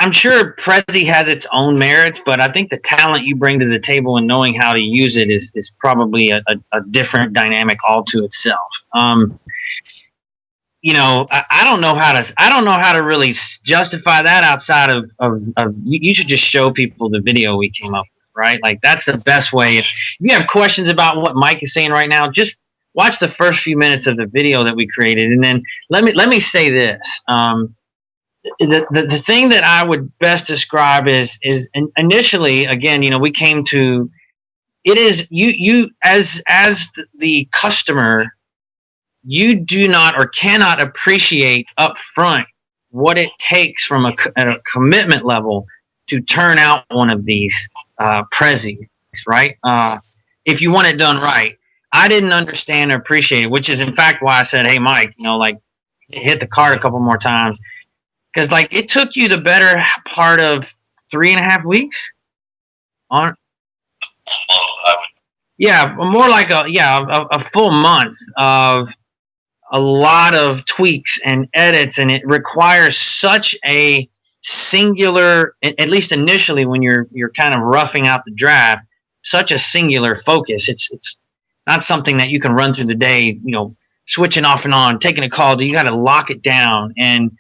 I'm sure PREZI has its own merits, but I think the talent you bring to the table and knowing how to use it is probably a different dynamic all to itself. You know, I don't know how to really justify that outside of you should just show people the video we came up with, right? Like that's the best way. If you have questions about what Mike is saying right now, just watch the first few minutes of the video that we created, and then let me say this. The thing that I would best describe is initially, again, you know, we came to it is you as the customer, you do not or cannot appreciate up front what it takes from a commitment level to turn out one of these PREZIs, right? If you want it done right. I didn't understand or appreciate it, which is in fact why I said, hey, Mike, you know, like hit the card a couple more times. Because like it took you the better part of 3.5 weeks on. Yeah, more like a full month of a lot of tweaks and edits, and it requires such a singular, at least initially when you're kind of roughing out the draft, such a singular focus. It's not something that you can run through the day, you know, switching off and on, taking a call. You got to lock it down. And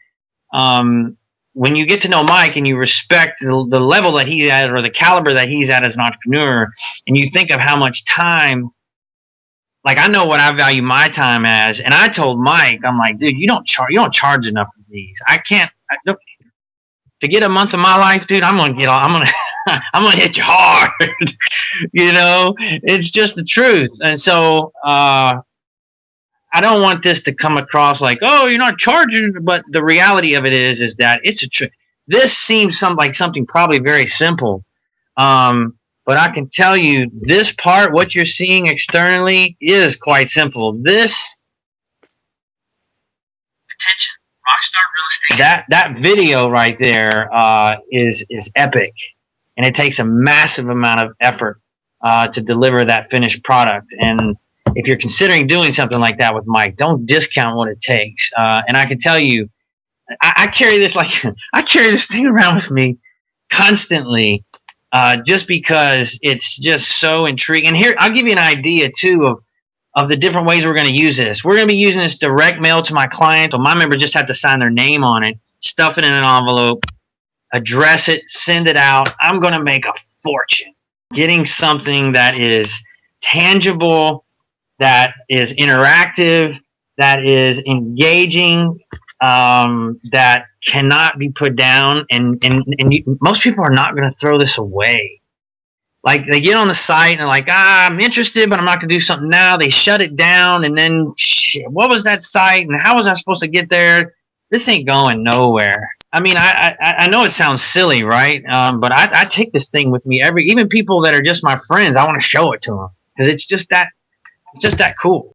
when you get to know Mike and you respect the level that he's at or the caliber that he's at as an entrepreneur, and you think of how much time, like I know what I value my time as, and I told Mike, I'm like, dude, you don't charge enough for these. To get a month of my life, dude, I'm gonna hit you hard. You know, it's just the truth. And so I don't want this to come across like, oh, you're not charging, but the reality of it is that it's a trick. This seems like something probably very simple, but I can tell you this part, what you're seeing externally, is quite simple. This attention. Rockstar Real Estate. That video right there is epic, and it takes a massive amount of effort to deliver that finished product. And if you're considering doing something like that with Mike, don't discount what it takes. And I can tell you, I carry this thing around with me constantly, just because it's just so intriguing. And here, I'll give you an idea too of the different ways we're going to use this. We're going to be using this direct mail to my client. So my members just have to sign their name on it, stuff it in an envelope, address it, send it out. I'm going to make a fortune getting something that is tangible, that is interactive, that is engaging, that cannot be put down. And most people are not going to throw this away. Like they get on the site and they're like, I'm interested, but I'm not going to do something now. They shut it down, and then shit, what was that site and how was I supposed to get there? This ain't going nowhere. I mean, I know it sounds silly, right? But I take this thing with me even people that are just my friends. I want to show it to them because it's just that cool.